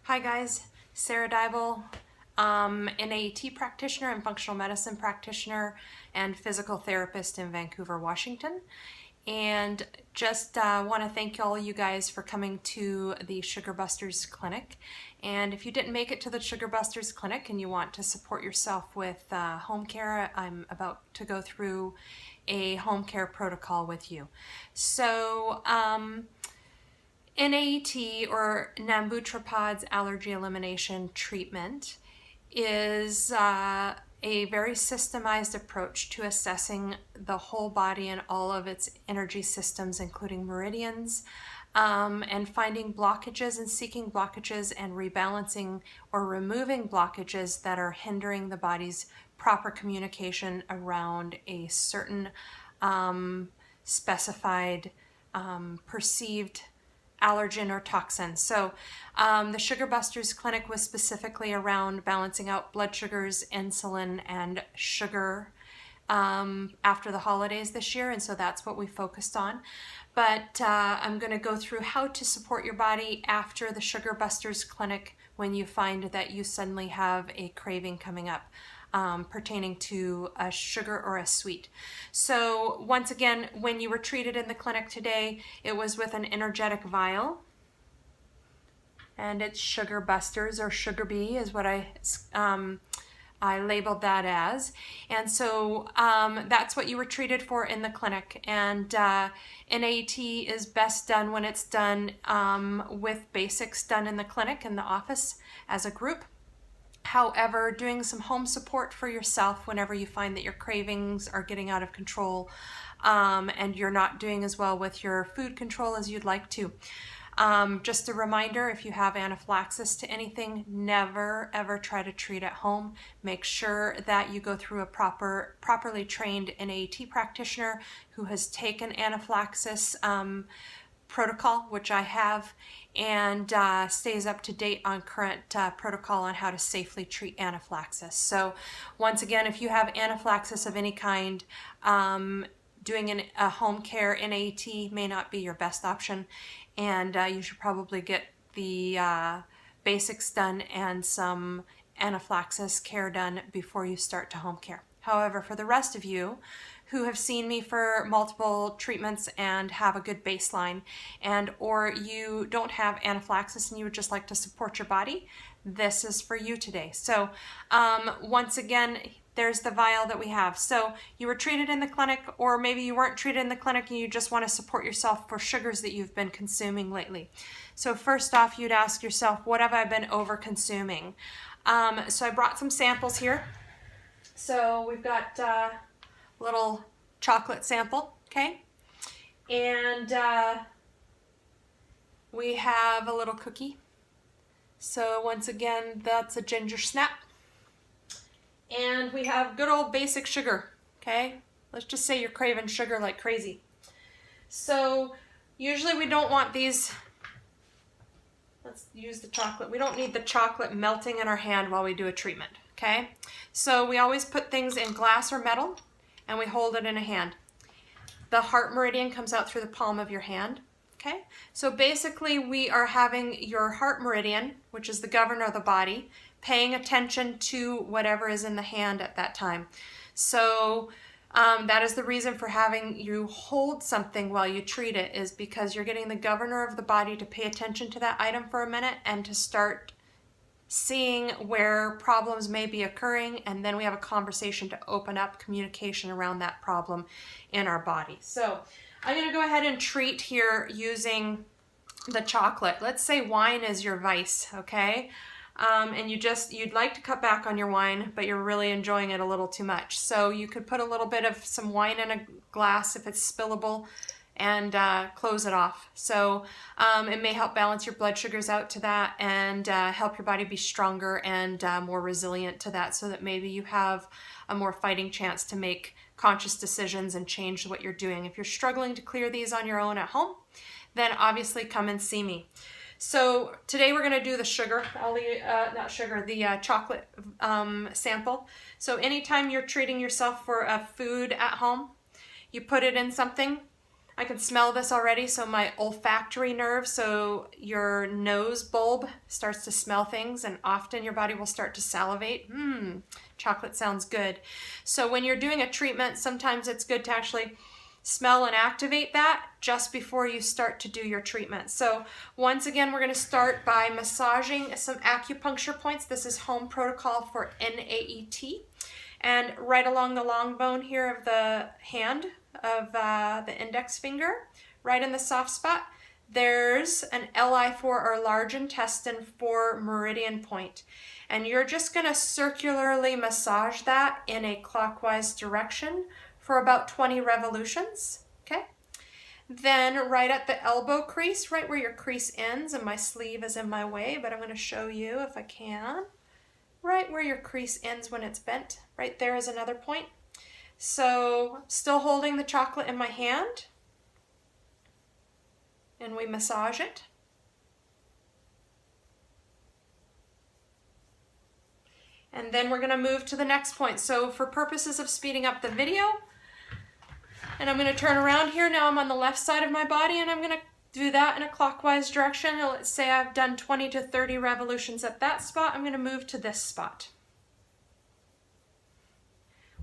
Hi guys, Sarah Dybel, NAET practitioner and functional medicine practitioner and physical therapist in Vancouver, Washington. And just want to thank all you guys for coming to the Sugar Busters Clinic. And if you didn't make it to the Sugar Busters Clinic and you want to support yourself with home care, I'm about to go through a home care protocol with you. So, NAET, or Nambutropod's allergy elimination treatment, is a very systemized approach to assessing the whole body and all of its energy systems, including meridians, and finding blockages and seeking blockages and rebalancing or removing blockages that are hindering the body's proper communication around a certain specified perceived allergen or toxin. So the Sugar Busters Clinic was specifically around balancing out blood sugars, insulin, and sugar after the holidays this year, and so that's what we focused on. But I'm going to go through how to support your body after the Sugar Busters Clinic when you find that you suddenly have a craving coming up pertaining to a sugar or a sweet. So once again, when you were treated in the clinic today, it was with an energetic vial, and it's Sugar Busters, or Sugar Bee is what I labeled that as. And so that's what you were treated for in the clinic. And NAET is best done when it's done with basics done in the clinic, in the office, as a group. However, doing some home support for yourself whenever you find that your cravings are getting out of control and you're not doing as well with your food control as you'd like to. Just a reminder, if you have anaphylaxis to anything, never ever try to treat at home. Make sure that you go through a properly trained NAET practitioner who has taken anaphylaxis protocol, which I have, and stays up to date on current protocol on how to safely treat anaphylaxis. So once again, if you have anaphylaxis of any kind, doing a home care NAET may not be your best option, and you should probably get the basics done and some anaphylaxis care done before you start to home care. However, for the rest of you who have seen me for multiple treatments and have a good baseline, and or you don't have anaphylaxis and you would just like to support your body, this is for you today. So once again, there's the vial that we have. So you were treated in the clinic, or maybe you weren't treated in the clinic and you just want to support yourself for sugars that you've been consuming lately. So first off, you'd ask yourself, what have I been over consuming? So I brought some samples here. So we've got little chocolate sample, okay? And we have a little cookie. So once again, that's a ginger snap. And we have good old basic sugar, okay? Let's just say you're craving sugar like crazy. So usually we don't want these. Let's use the chocolate. We don't need the chocolate melting in our hand while we do a treatment, okay? So we always put things in glass or metal, and we hold it in a hand. The Heart Meridian comes out through the palm of your hand, okay? So basically we are having your Heart Meridian, which is the governor of the body, paying attention to whatever is in the hand at that time. So that is the reason for having you hold something while you treat it, is because you're getting the governor of the body to pay attention to that item for a minute and to start seeing where problems may be occurring, and then we have a conversation to open up communication around that problem in our body. So I'm going to go ahead and treat here using the chocolate. Let's say wine is your vice, okay? And you'd like to cut back on your wine, but you're really enjoying it a little too much. So you could put a little bit of some wine in a glass if it's spillable, and close it off. So it may help balance your blood sugars out to that, and help your body be stronger and more resilient to that, so that maybe you have a more fighting chance to make conscious decisions and change what you're doing. If you're struggling to clear these on your own at home, then obviously come and see me. So today we're going to do the sugar, the chocolate sample. So anytime you're treating yourself for a food at home, you put it in something. I can smell this already, so my olfactory nerve, so your nose bulb starts to smell things, and often your body will start to salivate. Chocolate sounds good. So when you're doing a treatment, sometimes it's good to actually smell and activate that just before you start to do your treatment. So once again, we're going to start by massaging some acupuncture points. This is home protocol for NAET. And right along the long bone here of the hand, of the index finger, right in the soft spot, there's an LI4 or large intestine 4 meridian point. And you're just going to circularly massage that in a clockwise direction for about 20 revolutions, okay? Then right at the elbow crease, right where your crease ends, and my sleeve is in my way, but I'm going to show you if I can. Right where your crease ends when it's bent, right there is another point. So still holding the chocolate in my hand, and we massage it. And then we're going to move to the next point. So for purposes of speeding up the video, and I'm going to turn around here. Now I'm on the left side of my body, and I'm going to do that in a clockwise direction. And let's say I've done 20 to 30 revolutions at that spot. I'm going to move to this spot.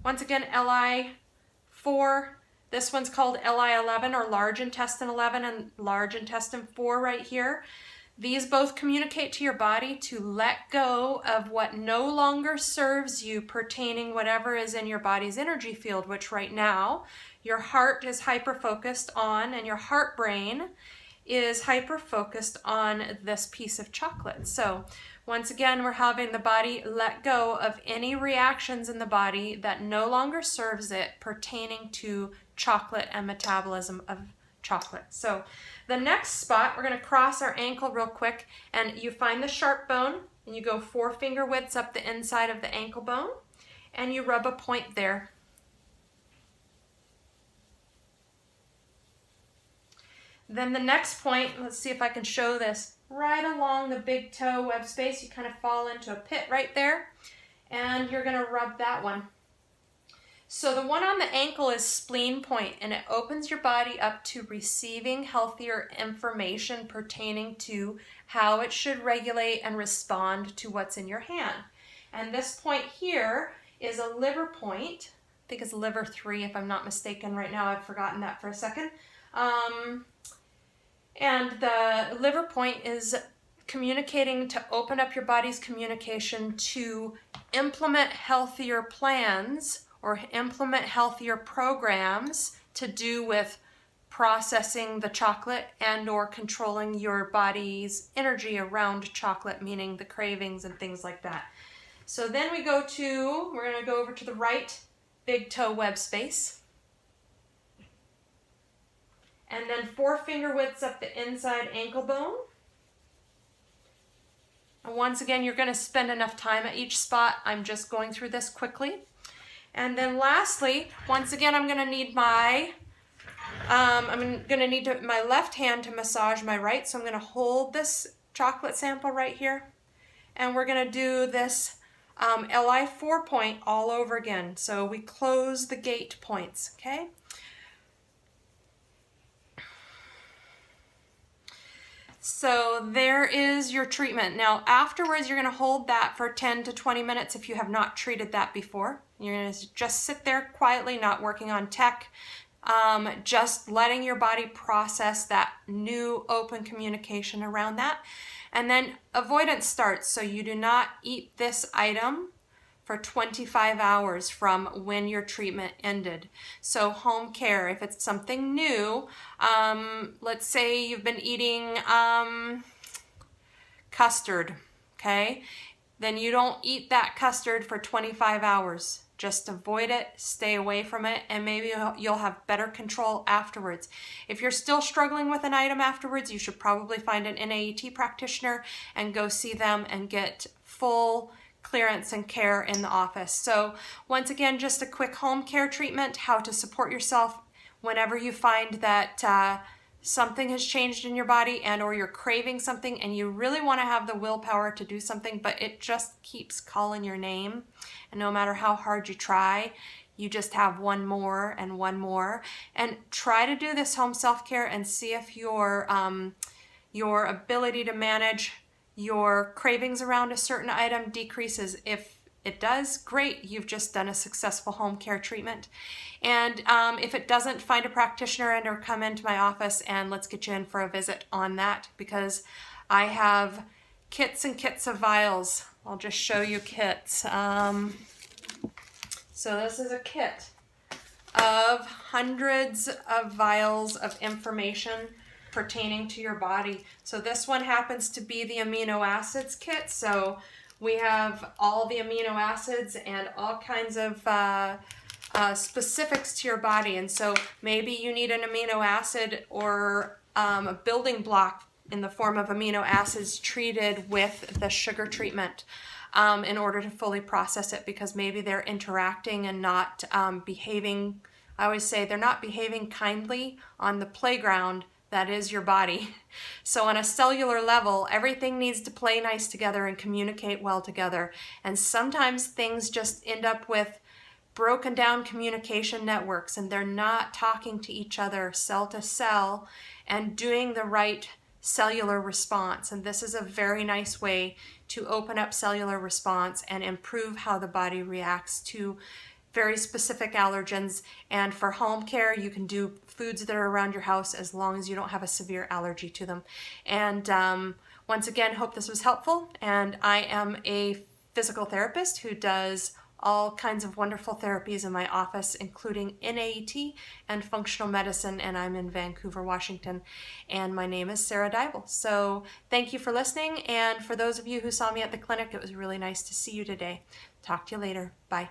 Once again, LI4. This one's called LI11 or large intestine 11 and large intestine 4 right here. These both communicate to your body to let go of what no longer serves you pertaining whatever is in your body's energy field, which right now your heart is hyper-focused on, and your heart brain is hyper-focused on this piece of chocolate. So once again, we're having the body let go of any reactions in the body that no longer serves it pertaining to chocolate and metabolism of chocolate. So the next spot, we're going to cross our ankle real quick, and you find the sharp bone, and you go 4 finger widths up the inside of the ankle bone, and you rub a point there. Then the next point, let's see if I can show this, right along the big toe web space. You kind of fall into a pit right there, and you're going to rub that one. So the one on the ankle is Spleen Point, and it opens your body up to receiving healthier information pertaining to how it should regulate and respond to what's in your hand. And this point here is a liver point. I think it's liver 3 if I'm not mistaken right now. I've forgotten that for a second. And the liver point is communicating to open up your body's communication to implement healthier plans or implement healthier programs to do with processing the chocolate and or controlling your body's energy around chocolate, meaning the cravings and things like that. So then we're going to go over to the right big toe web space. And then 4 finger widths up the inside ankle bone. And once again, you're going to spend enough time at each spot. I'm just going through this quickly. And then lastly, once again, I'm going to need my left hand to massage my right. So I'm going to hold this chocolate sample right here. And we're going to do this LI4 point all over again. So we close the gate points, okay? So there is your treatment. Now afterwards, you're going to hold that for 10 to 20 minutes if you have not treated that before. You're going to just sit there quietly, not working on tech, just letting your body process that new open communication around that. And then avoidance starts. So you do not eat this item for 25 hours from when your treatment ended. So home care, if it's something new, let's say you've been eating custard, okay? Then you don't eat that custard for 25 hours. Just avoid it, stay away from it, and maybe you'll have better control afterwards. If you're still struggling with an item afterwards, you should probably find an NAET practitioner and go see them and get full clearance and care in the office. So once again, just a quick home care treatment, how to support yourself whenever you find that something has changed in your body and or you're craving something and you really want to have the willpower to do something, but it just keeps calling your name. And no matter how hard you try, you just have one more and one more. And try to do this home self-care and see if your ability to manage your cravings around a certain item decreases. If it does, great, you've just done a successful home care treatment. And if it doesn't, find a practitioner and or come into my office and let's get you in for a visit on that, because I have kits and kits of vials. I'll just show you kits. So this is a kit of hundreds of vials of information pertaining to your body. So this one happens to be the Amino Acids Kit. So we have all the amino acids and all kinds of specifics to your body. And so maybe you need an amino acid or a building block in the form of amino acids treated with the sugar treatment in order to fully process it, because maybe they're interacting and not behaving. I always say they're not behaving kindly on the playground that is your body. So on a cellular level, everything needs to play nice together and communicate well together. And sometimes things just end up with broken down communication networks, and they're not talking to each other cell to cell and doing the right cellular response. And this is a very nice way to open up cellular response and improve how the body reacts to very specific allergens. And for home care, you can do foods that are around your house as long as you don't have a severe allergy to them. And once again, hope this was helpful. And I am a physical therapist who does all kinds of wonderful therapies in my office, including NAET and functional medicine, and I'm in Vancouver, Washington, and my name is Sarah Dybel. So thank you for listening, and for those of you who saw me at the clinic, it was really nice to see you today. Talk to you later. Bye.